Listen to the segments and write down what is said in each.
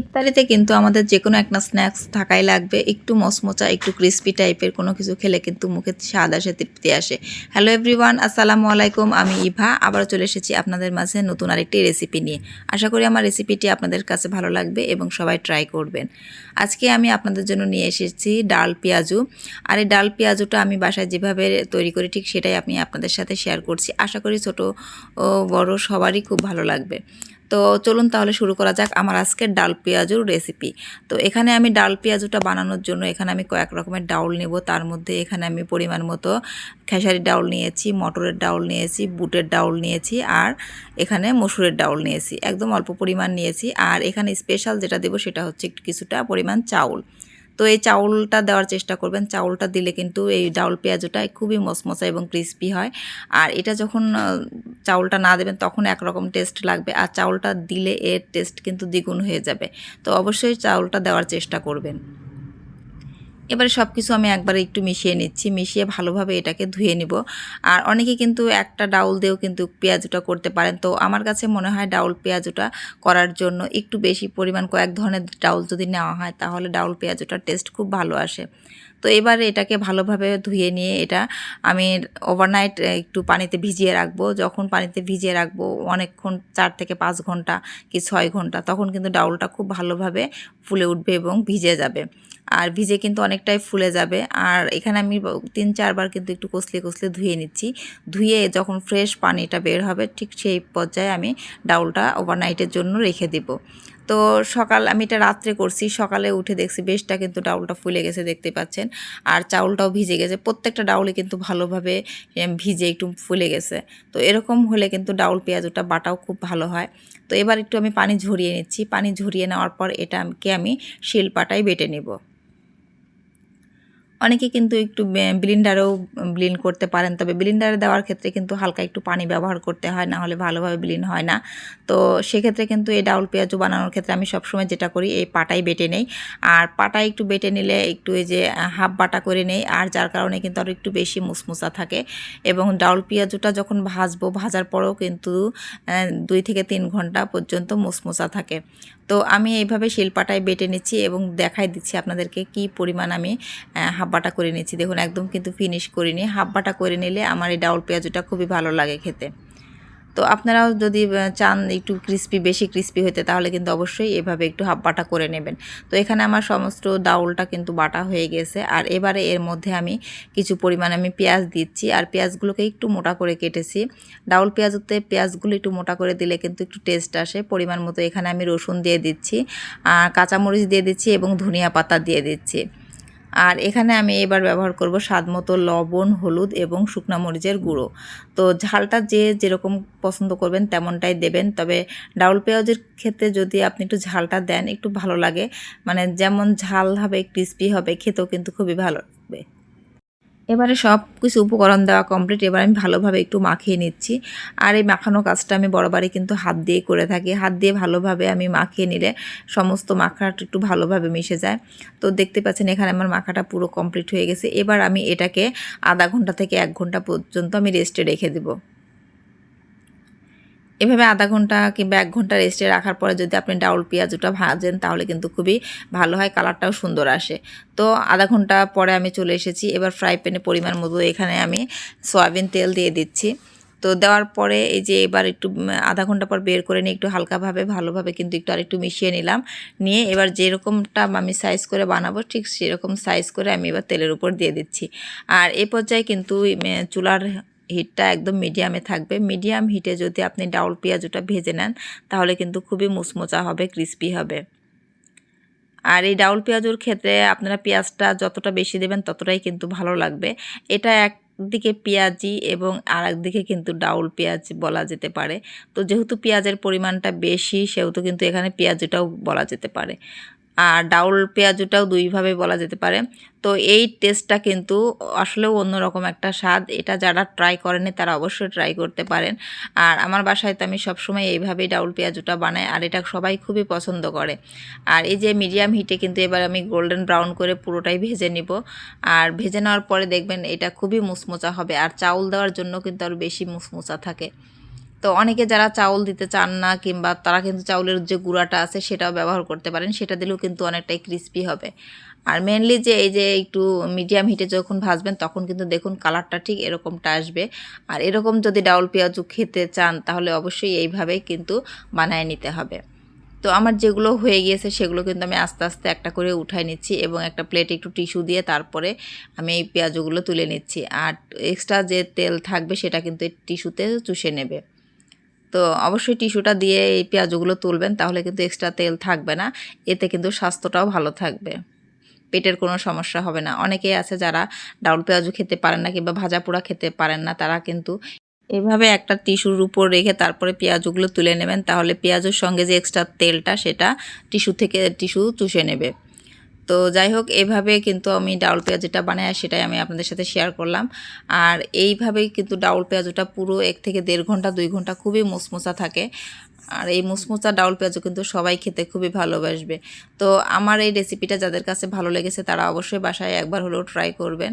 ইফতারিতে কিন্তু আমাদের যে কোনো একটা স্ন্যাক্স থাকাই লাগবে, একটু মচমচা একটু ক্রিস্পি টাইপের কোনো কিছু খেলে কিন্তু মুখে স্বাদ আসে, তৃপ্তি আসে। হ্যালো এভরিওয়ান, আসসালামু আলাইকুম। আমি ইভা আবারও চলে এসেছি আপনাদের মাঝে নতুন আরেকটি রেসিপি নিয়ে। আশা করি আমার রেসিপিটি আপনাদের কাছে ভালো লাগবে এবং সবাই ট্রাই করবেন। আজকে আমি আপনাদের জন্য নিয়ে এসেছি ডাল পেঁয়াজু। আর এই ডাল পেঁয়াজুটা আমি বাসায় যেভাবে তৈরি করি ঠিক সেটাই আমি আপনাদের সাথে শেয়ার করছি। আশা করি ছোট ও বড় সবারই খুব ভালো লাগবে। তো চলুন তাহলে শুরু করা যাক আমার আজকের ডাল পেঁয়াজুর রেসিপি। তো এখানে আমি ডাল পেঁয়াজুটা বানানোর জন্য এখানে আমি কয়েক রকমের ডাউল নেব। তার মধ্যে এখানে আমি পরিমাণ মতো খেসারির ডাউল নিয়েছি, মটরের ডাউল নিয়েছি, বুটের ডাউল নিয়েছি, আর এখানে মসুরের ডাউল নিয়েছি। একদম অল্প পরিমাণ নিয়েছি। আর এখানে স্পেশাল যেটা দেবো সেটা হচ্ছে কিছুটা পরিমাণ চাউল। তো এই চাউলটা দেওয়ার চেষ্টা করবেন। চাউলটা দিলে কিন্তু এই ডাউল পেঁয়াজুটা খুবই মচমচা এবং ক্রিস্পি হয়। আর এটা যখন চাউলটা না দেবেন তখন একরকম টেস্ট লাগবে, আর চাউলটা দিলে এর টেস্ট কিন্তু দ্বিগুণ হয়ে যাবে। তো অবশ্যই চাউলটা দেওয়ার চেষ্টা করবেন। এবারে সব কিছু আমি একবারে একটু মিশিয়ে নিচ্ছি, মিশিয়ে ভালোভাবে এটাকে ধুয়ে নিব। আর অনেকে কিন্তু একটা ডাউল দিয়েও কিন্তু পেঁয়াজুটা করতে পারেন। তো আমার কাছে মনে হয় ডাউল পেঁয়াজুটা করার জন্য একটু বেশি পরিমাণ কয়েক ধরনের ডাউল যদি নেওয়া হয় তাহলে ডাউল পেঁয়াজুটার টেস্ট খুব ভালো আসে। তো এবারে এটাকে ভালোভাবে ধুয়ে নিয়ে এটা আমি ওভারনাইট একটু পানিতে ভিজিয়ে রাখবো। যখন পানিতে ভিজিয়ে রাখবো অনেকক্ষণ, 4 থেকে 5 ঘন্টা কি 6 ঘন্টা, তখন কিন্তু ডাউলটা খুব ভালোভাবে ফুলে উঠবে এবং ভিজে যাবে। আর ভিজে কিন্তু অনেকটাই ফুলে যাবে। আর এখানে আমি 3-4 বার কিন্তু একটু কষলে কষলে ধুয়ে নিচ্ছি। ধুয়ে যখন ফ্রেশ পানিটা বের হবে ঠিক সেই পর্যায়ে আমি ডাউলটা ওভারনাইটের জন্য রেখে দিব। তো আমি এটা রাত্রে করছি, সকালে উঠে দেখছি বেশটা কিন্তু ডাউলটা ফুলে গেছে, দেখতে পাচ্ছেন। আর চাউলটাও ভিজে গেছে, প্রত্যেকটা ডাউলে কিন্তু ভালোভাবে ভিজে একটু ফুলে গেছে। তো এরকম হলে কিন্তু ডাউল পেঁয়াজুটা বাটাও খুব ভালো হয়। তো এবার একটু আমি পানি ঝরিয়ে নিচ্ছি। পানি ঝরিয়ে নেওয়ার পর এটাকে আমি শিলপাটায় বেটে নেব। অনেকে কিন্তু একটু ব্লেন্ডারেও ব্লেন্ড করতে পারেন, তবে ব্লেন্ডারে দেওয়ার ক্ষেত্রে কিন্তু হালকা একটু পানি ব্যবহার করতে হয়, না হলে ভালোভাবে ব্লেন্ড হয় না। তো সেক্ষেত্রে কিন্তু এই ডাউল পেঁয়াজু বানানোর ক্ষেত্রে আমি সবসময় যেটা করি এই পাটাই বেটে নেই। আর পাটায় একটু বেটে নিলে একটু এই যে হাফ বাটা করে নেই, আর যার কারণে কিন্তু আরও একটু বেশি মুসমুসা থাকে। এবং ডাউল পেঁয়াজুটা যখন ভাজবো, ভাজার পরেও কিন্তু 2 থেকে 3 ঘন্টা পর্যন্ত মুসমুসা থাকে। তো আমি এইভাবে শিলপাটায় বেটে নিচ্ছি এবং দেখাই দিচ্ছি আপনাদেরকে কি পরিমাণ আমি হাফ বাটা করে নিচ্ছি। দেখুন একদম কিন্তু ফিনিশ করিনি, হাফ বাটা করে নিলে আমার এই ডাউল পেঁয়াজুটা খুবই ভালো লাগে খেতে। তো আপনারাও যদি চান একটু বেশি ক্রিস্পি হতে, তাহলে কিন্তু অবশ্যই এভাবে একটু হাফ বাটা করে নেবেন। তো এখানে আমার সমস্ত ডাউলটা কিন্তু বাটা হয়ে গেছে। আর এবারে এর মধ্যে আমি কিছু পরিমাণ আমি পেঁয়াজ দিচ্ছি, আর পেঁয়াজগুলোকে একটু মোটা করে কেটেছি। ডাউল পেঁয়াজতে পেঁয়াজগুলো একটু মোটা করে দিলে কিন্তু একটু টেস্ট আসে। পরিমাণ মতো এখানে আমি রসুন দিয়ে দিচ্ছি, আর কাঁচামরিচ দিয়ে দিচ্ছি এবং ধনিয়া পাতা দিয়ে দিচ্ছি। আর এখানে আমি এবার ব্যবহার করব স্বাদ মতো লবণ, হলুদ এবং শুকনা মরিচের গুঁড়ো। তো ঝালটা যে যেরকম পছন্দ করবেন তেমনটাই দেবেন। তবে ডাউল পেঁয়াজের ক্ষেত্রে যদি আপনি একটু ঝালটা দেন একটু ভালো লাগে, মানে যেমন ঝাল হবে ক্রিস্পি হবে, খেতেও কিন্তু খুবই ভালো লাগবে। এবারে সব কিছু উপকরণ দেওয়া কমপ্লিট। এবার আমি ভালোভাবে একটু মাখিয়ে নিচ্ছি। আর এই মাখানো কাজটা আমি বরাবরই কিন্তু হাত দিয়ে করে থাকি। হাত দিয়ে ভালোভাবে আমি মাখিয়ে নিলে সমস্ত মাখাটা একটু ভালোভাবে মিশে যায়। তো দেখতে পাচ্ছেন এখানে আমার মাখাটা পুরো কমপ্লিট হয়ে গেছে। এবার আমি এটাকে আধা ঘন্টা থেকে 1 ঘন্টা পর্যন্ত আমি রেস্টে রেখে দেবো। এভাবে আধা ঘন্টা কিংবা 1 ঘন্টা রেস্টে রাখার পরে যদি আপনি ডাউল পেঁয়াজুটা ভাজেন তাহলে কিন্তু খুবই ভালো হয়, কালারটাও সুন্দর আসে। তো আধা ঘন্টা পরে আমি চলে এসেছি। এবার ফ্রাই প্যানে পরিমাণ মতো এখানে আমি সয়াবিন তেল দিয়ে দিচ্ছি। তো দেওয়ার পরে এই যে এবার একটু আধা ঘন্টা পর বের করে নিয়ে একটু হালকাভাবে ভালোভাবে কিন্তু একটু আরেকটু মিশিয়ে নিলাম। নিয়ে এবার যেরকমটা আমি সাইজ করে বানাবো ঠিক সেরকম সাইজ করে আমি এবার তেলের উপর দিয়ে দিচ্ছি। আর এই পর্যায়ে কিন্তু চুলার হিটটা একদম মিডিয়ামে থাকবে। মিডিয়াম হিটে যদি আপনি ডাউল পেঁয়াজুটা ভেজে নেন তাহলে কিন্তু খুবই মুচমোচা হবে, ক্রিস্পি হবে। আর এই ডাউল পেঁয়াজুর ক্ষেত্রে আপনারা পেঁয়াজটা যতটা বেশি দেবেন ততটাই কিন্তু ভালো লাগবে। এটা একদিকে পেঁয়াজি এবং আর একদিকে কিন্তু ডাউল পেঁয়াজ বলা যেতে পারে। তো যেহেতু পেঁয়াজের পরিমাণটা বেশি সেহেতু কিন্তু এখানে পেঁয়াজুটাও বলা যেতে পারে, আর ডাউল পেঁয়াজুটাও দুইভাবে বলা যেতে পারে। তো এই টেস্টটা কিন্তু আসলেও অন্যরকম একটা স্বাদ। এটা যারা ট্রাই করেনি তারা অবশ্যই ট্রাই করতে পারেন। আর আমার বাসায় তো আমি সবসময় এইভাবেই ডাউল পেঁয়াজুটা বানাই, আর এটা সবাই খুবই পছন্দ করে। আর এই যে মিডিয়াম হিটে কিন্তু এবার আমি গোল্ডেন ব্রাউন করে পুরোটাই ভেজে নিব। আর ভেজে নেওয়ার পরে দেখবেন এটা খুবই মুচমোচা হবে, আর চাউল দেওয়ার জন্য কিন্তু আরও বেশি মুচমোচা থাকে। তো অনেকে যারা চাউল দিতে চান না কিংবা তারা কিন্তু চাউলের যে গুঁড়াটা আছে সেটাও ব্যবহার করতে পারেন, সেটা দিলেও কিন্তু অনেকটাই ক্রিস্পি হবে। আর মেনলি যে এই যে একটু মিডিয়াম হিটে যখন ভাজবেন তখন কিন্তু দেখুন কালারটা ঠিক এরকমটা আসবে। আর এরকম যদি ডাউল পেঁয়াজু খেতে চান তাহলে অবশ্যই এইভাবেই কিন্তু বানায় নিতে হবে। তো আমার যেগুলো হয়ে গিয়েছে সেগুলো কিন্তু আমি আস্তে আস্তে একটা করে উঠাই নিচ্ছি এবং একটা প্লেটে একটু টিস্যু দিয়ে তারপরে আমি এই পেঁয়াজগুলো তুলে নিচ্ছি। আর এক্সট্রা যে তেল থাকবে সেটা কিন্তু এই টিস্যুতে চুষে নেবে। তো অবশ্যই টিস্যুটা দিয়ে এই পেঁয়াজগুলো তুলবেন, তাহলে কিন্তু এক্সট্রা তেল থাকবে না, এতে কিন্তু স্বাস্থ্যটাও ভালো থাকবে, পেটের কোনো সমস্যা হবে না। অনেকেই আছে যারা ডাউল পেঁয়াজু খেতে পারেন না কিংবা ভাজা পোড়া খেতে পারেন না, তারা কিন্তু এভাবে একটা টিস্যুর উপর রেখে তারপরে পেঁয়াজগুলো তুলে নেবেন, তাহলে পেঁয়াজের সঙ্গে যে এক্সট্রা তেলটা সেটা টিস্যু চুষে নেবে। তো যাই হোক, এভাবে কিন্তু আমি ডাউল পেঁয়াজুটা বানাই আর সেটাই আমি আপনাদের সাথে শেয়ার করলাম। আর এইভাবেই কিন্তু ডাউল পেঁয়াজুটা পুরো 1 থেকে 1.5 ঘন্টা 2 ঘন্টা খুবই মুসমুসা থাকে। আর এই মুসমুসা ডাউল পেঁয়াজু কিন্তু সবাই খেতে খুবই ভালোবাসবে। তো আমার এই রেসিপিটা যাদের কাছে ভালো লেগেছে তারা অবশ্যই বাসায় একবার হলেও ট্রাই করবেন।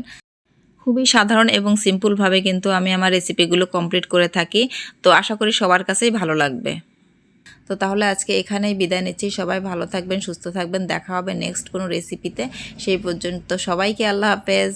খুবই সাধারণ এবং সিম্পলভাবে কিন্তু আমি আমার রেসিপিগুলো কমপ্লিট করে থাকি। তো আশা করি সবার কাছেই ভালো লাগবে। তো তাহলে আজকে এখানেই বিদায় নিচ্ছি। সবাই ভালো থাকবেন, সুস্থ থাকবেন। দেখা হবে নেক্সট কোনো রেসিপিতে। সেই পর্যন্ত সবাইকে আল্লাহ হাফেজ।